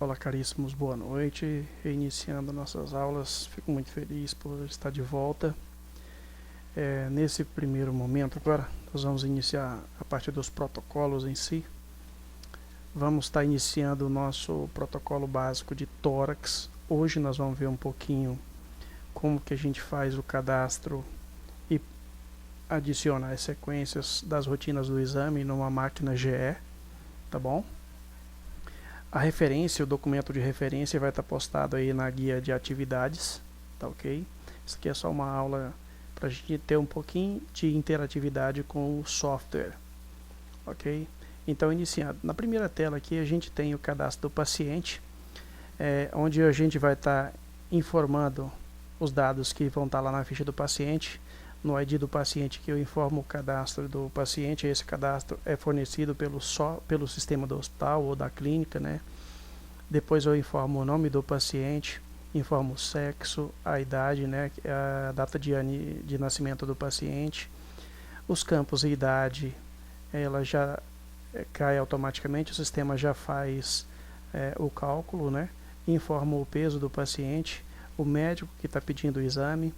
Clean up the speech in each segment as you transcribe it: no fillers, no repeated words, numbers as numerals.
Olá, caríssimos, boa noite. Reiniciando nossas aulas, fico muito feliz por estar de volta. Nesse primeiro momento, agora, nós vamos iniciar a parte dos protocolos em si. Vamos estar iniciando o nosso protocolo básico de tórax. Hoje nós vamos ver um pouquinho como que a gente faz o cadastro e adiciona as sequências das rotinas do exame numa máquina GE, tá bom? A referência, o documento de referência vai estar postado aí na guia de atividades, tá ok? Isso aqui é só uma aula para a gente ter um pouquinho de interatividade com o software, ok? Então, iniciando. Na primeira tela aqui a gente tem o cadastro do paciente, onde a gente vai estar informando os dados que vão estar lá na ficha do paciente. No ID do paciente que eu informo o cadastro do paciente, esse cadastro é fornecido pelo sistema do hospital ou da clínica, né? Depois eu informo o nome do paciente, informo o sexo, a idade, né? A data de nascimento do paciente. Os campos e idade, ela já cai automaticamente, o sistema já faz o cálculo, né? Informo o peso do paciente, o médico que está pedindo o exame,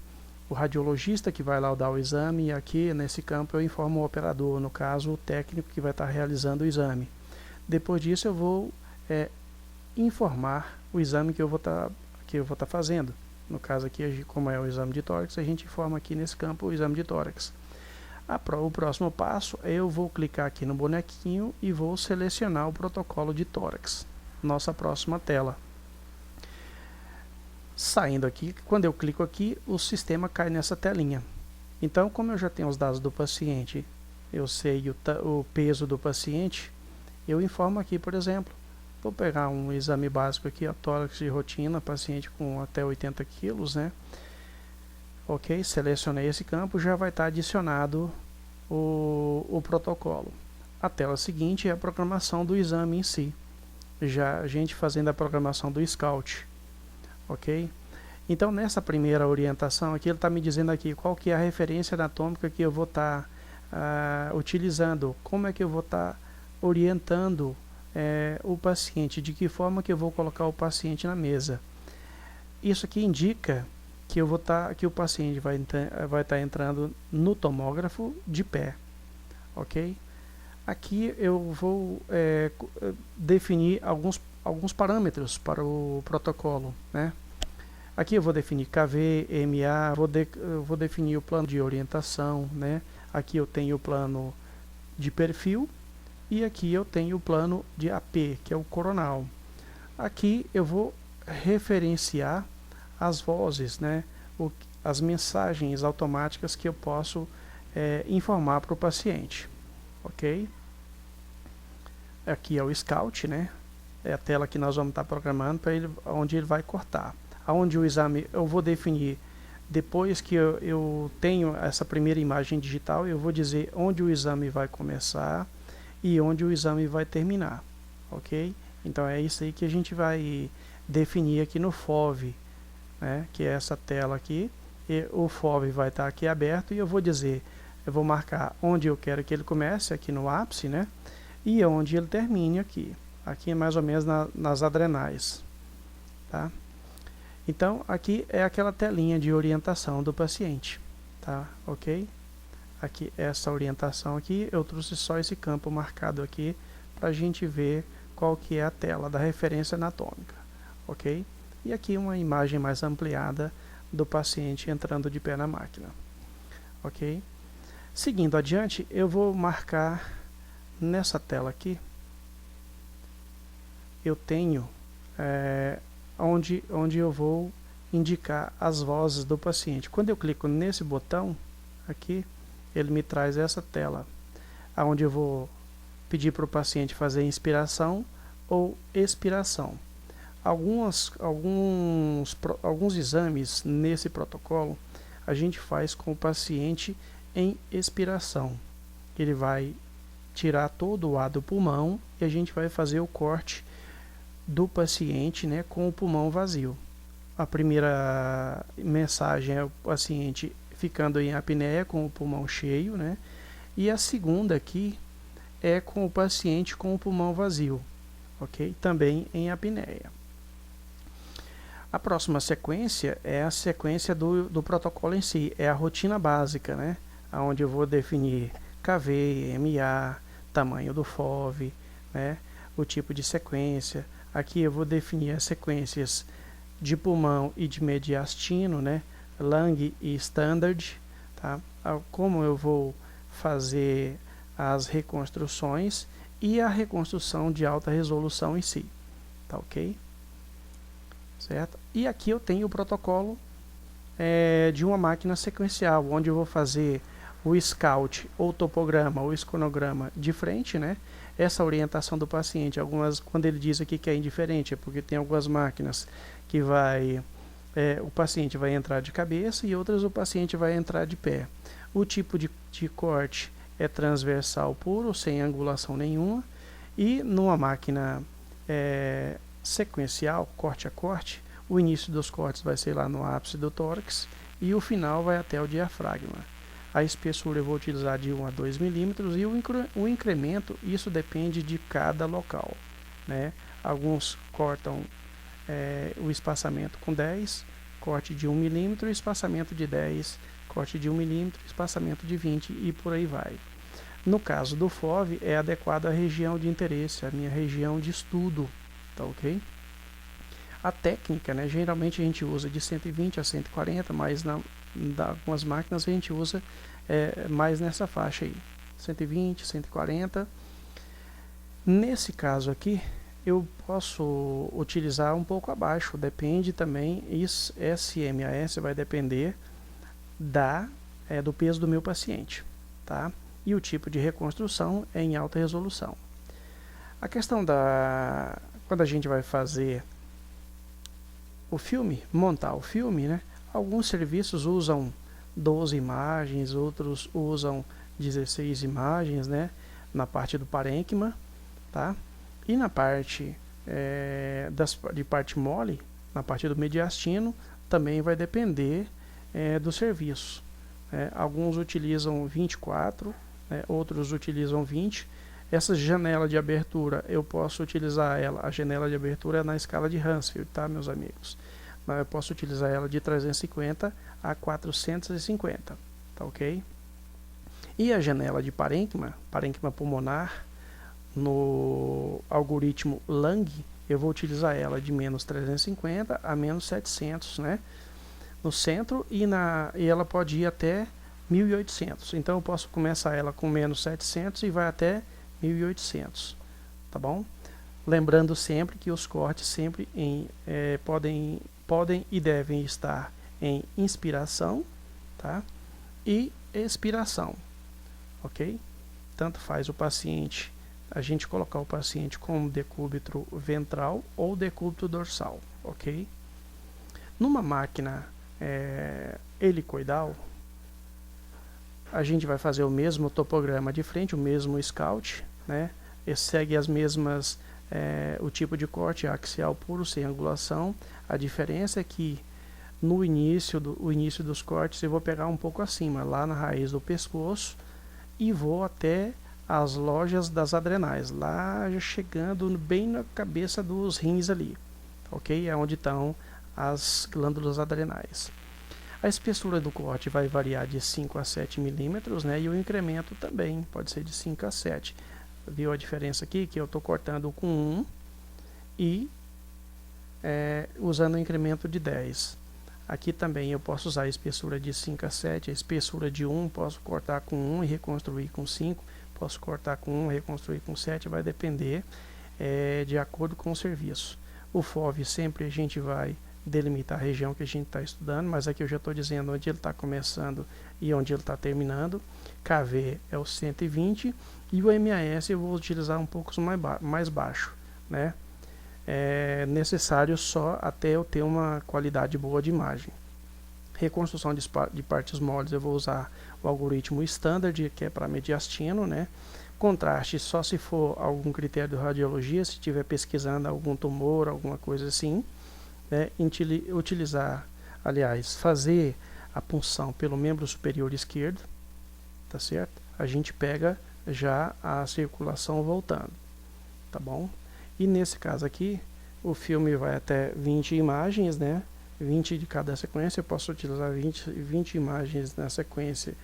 o radiologista que vai lá dar o exame, e aqui nesse campo eu informo o operador, no caso o técnico que vai estar realizando o exame. Depois disso eu vou informar o exame que eu vou estar fazendo. No caso aqui, como é o exame de tórax, a gente informa aqui nesse campo o exame de tórax. O próximo passo é eu vou clicar aqui no bonequinho e vou selecionar o protocolo de tórax. Nossa próxima tela. Saindo aqui, quando eu clico aqui, o sistema cai nessa telinha. Então, como eu já tenho os dados do paciente, eu sei o peso do paciente, eu informo aqui, por exemplo, vou pegar um exame básico aqui, a tórax de rotina, paciente com até 80 quilos, né? Ok, selecionei esse campo, já vai estar adicionado o protocolo. A tela seguinte é a programação do exame em si. Já a gente fazendo a programação do Scout. Ok? Então nessa primeira orientação aqui ele está me dizendo aqui qual que é a referência anatômica que eu vou estar utilizando, como é que eu vou estar orientando o paciente, de que forma que eu vou colocar o paciente na mesa. Isso aqui indica que que o paciente vai estar entrando no tomógrafo de pé, ok? Aqui eu vou definir alguns parâmetros para o protocolo, né? Aqui eu vou definir KV, MA, vou definir o plano de orientação, né? Aqui eu tenho o plano de perfil e aqui eu tenho o plano de AP, que é o coronal. Aqui eu vou referenciar as vozes, né? As mensagens automáticas que eu posso informar para o paciente, ok? Aqui é o Scout, né? É a tela que nós vamos estar programando para ele, onde ele vai cortar. Aonde o exame eu vou definir, depois que eu tenho essa primeira imagem digital, eu vou dizer onde o exame vai começar e onde o exame vai terminar, ok? Então é isso aí que a gente vai definir aqui no FOV, né? Que é essa tela aqui, e o FOV vai estar aqui aberto e eu vou marcar onde eu quero que ele comece, aqui no ápice, né? E onde ele termine aqui é mais ou menos nas adrenais, tá? Então aqui é aquela telinha de orientação do paciente, tá? Ok? Aqui essa orientação aqui, eu trouxe só esse campo marcado aqui para a gente ver qual que é a tela da referência anatômica, ok? E aqui uma imagem mais ampliada do paciente entrando de pé na máquina, ok? Seguindo adiante, eu vou marcar nessa tela aqui, eu tenho onde eu vou indicar as vozes do paciente. Quando eu clico nesse botão aqui, ele me traz essa tela, onde eu vou pedir para o paciente fazer inspiração ou expiração. Alguns exames nesse protocolo a gente faz com o paciente em expiração. Ele vai tirar todo o ar do pulmão e a gente vai fazer o corte do paciente, né, com o pulmão vazio. A primeira mensagem é o paciente ficando em apneia com o pulmão cheio, né? E a segunda aqui é com o paciente com o pulmão vazio, ok? Também em apneia. A próxima sequência é a sequência do protocolo em si, é a rotina básica, né? Onde eu vou definir KV, MA, tamanho do FOV, né? O tipo de sequência. Aqui eu vou definir as sequências de pulmão e de mediastino, né? Lung e Standard, tá? Como eu vou fazer as reconstruções e a reconstrução de alta resolução em si, tá ok? Certo? E aqui eu tenho o protocolo de uma máquina sequencial, onde eu vou fazer o scout ou topograma ou esconograma de frente, né? Essa orientação do paciente, quando ele diz aqui que é indiferente, é porque tem algumas máquinas que o paciente vai entrar de cabeça e outras o paciente vai entrar de pé. O tipo de corte é transversal puro, sem angulação nenhuma, e numa máquina sequencial, corte a corte, o início dos cortes vai ser lá no ápice do tórax e o final vai até o diafragma. A espessura eu vou utilizar de 1 a 2 milímetros e o incremento, isso depende de cada local, né? Alguns cortam o espaçamento com 10, corte de 1 milímetro, espaçamento de 10, corte de 1 milímetro, espaçamento de 20 e por aí vai. No caso do FOV, é adequado à região de interesse, a minha região de estudo, tá ok? A técnica, né, geralmente a gente usa de 120 a 140, mas algumas máquinas a gente usa mais nessa faixa aí, 120, 140. Nesse caso aqui, eu posso utilizar um pouco abaixo, depende também, SMAS vai depender do peso do meu paciente, tá? E o tipo de reconstrução é em alta resolução. A questão quando a gente vai fazer o filme, montar o filme, né? Alguns serviços usam 12 imagens, outros usam 16 imagens, né? Na parte do parênquima, tá? E na parte de parte mole, na parte do mediastino, também vai depender do serviço. Alguns utilizam 24, outros utilizam 20. Essa janela de abertura, eu posso utilizar ela, a janela de abertura é na escala de Hansfield, tá, meus amigos? Mas eu posso utilizar ela de 350 a 450, tá ok? E a janela de parênquima pulmonar, no algoritmo Lang, eu vou utilizar ela de menos 350 a menos 700, né? No centro e ela pode ir até 1800. Então eu posso começar ela com menos 700 e vai até 1800, tá bom? Lembrando sempre que os cortes sempre podem e devem estar em inspiração, tá? E expiração, ok? Tanto faz a gente colocar o paciente com decúbito ventral ou decúbito dorsal, ok? Numa máquina helicoidal, a gente vai fazer o mesmo topograma de frente, o mesmo scout, né? E segue as mesmas, o tipo de corte axial puro, sem angulação. A diferença é que no início dos cortes eu vou pegar um pouco acima, lá na raiz do pescoço, e vou até as lojas das adrenais, lá chegando bem na cabeça dos rins ali, ok? É onde estão as glândulas adrenais. A espessura do corte vai variar de 5 a 7 milímetros, né? E o incremento também pode ser de 5 a 7. Viu a diferença aqui? Que eu estou cortando com 1 e usando o incremento de 10. Aqui também eu posso usar a espessura de 5 a 7, a espessura de 1 posso cortar com 1 e reconstruir com 5, posso cortar com 1 e reconstruir com 7, vai depender de acordo com o serviço. O FOV sempre a gente vai delimitar a região que a gente está estudando, mas aqui eu já estou dizendo onde ele está começando e onde ele está terminando. KV é o 120 e o MAS eu vou utilizar um pouco mais baixo, né? É necessário só até eu ter uma qualidade boa de imagem. Reconstrução de partes moles eu vou usar o algoritmo Standard, que é para mediastino, né? Contraste só se for algum critério de radiologia, se estiver pesquisando algum tumor, alguma coisa assim, né? Fazer a punção pelo membro superior esquerdo, tá certo? A gente pega já a circulação voltando, tá bom? E nesse caso aqui, o filme vai até 20 imagens, né? 20 de cada sequência. Eu posso utilizar 20 imagens na sequência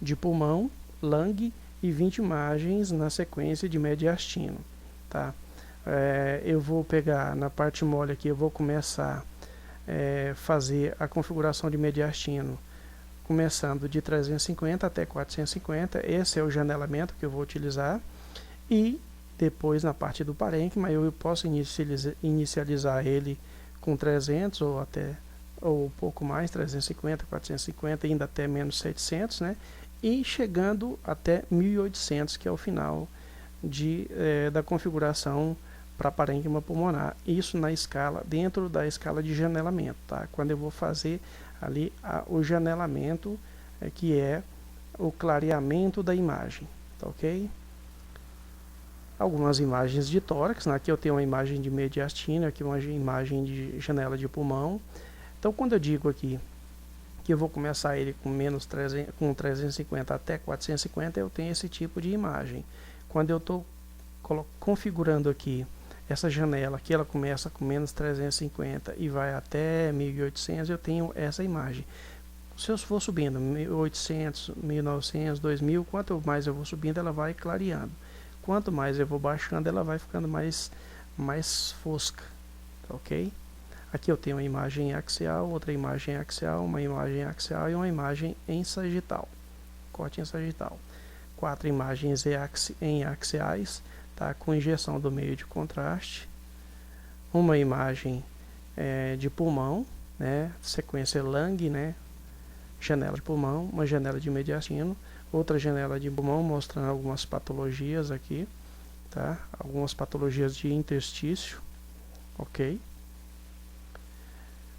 de pulmão, lung, e 20 imagens na sequência de mediastino, tá? Eu vou pegar na parte mole aqui, eu vou começar fazer a configuração de mediastino começando de 350 até 450. Esse é o janelamento que eu vou utilizar. E depois na parte do parênquima eu posso inicializar ele com 300 ou um pouco mais, 350, 450, ainda até menos 700, né? E chegando até 1800, que é o final da configuração para parênquima pulmonar. Isso na escala, dentro da escala de janelamento, tá? Quando eu vou fazer ali o janelamento, que é o clareamento da imagem, tá ok? Algumas imagens de tórax, né? Aqui eu tenho uma imagem de mediastino, aqui uma imagem de janela de pulmão. Então quando eu digo aqui que eu vou começar ele com 350 até 450, eu tenho esse tipo de imagem. Quando eu estou configurando aqui essa janela, que ela começa com menos 350 e vai até 1800, eu tenho essa imagem. Se eu for subindo 1800, 1900, 2000, quanto mais eu vou subindo, ela vai clareando. Quanto mais eu vou baixando, ela vai ficando mais fosca, tá ok? Aqui eu tenho uma imagem axial, outra imagem axial, uma imagem axial e uma imagem em sagital, corte em sagital. 4 imagens em axiais, tá, com injeção do meio de contraste. Uma imagem de pulmão, né, sequência lung, né, janela de pulmão, uma janela de mediastino, outra janela de pulmão mostrando algumas patologias aqui, tá, algumas patologias de interstício, ok?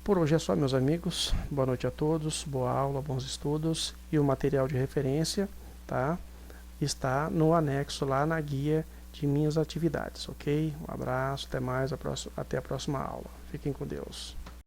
Por hoje é só, meus amigos. Boa noite a todos, boa aula, bons estudos. E o material de referência, tá, está no anexo lá na guia de minhas atividades, ok? Um abraço, até mais, até a próxima aula. Fiquem com Deus.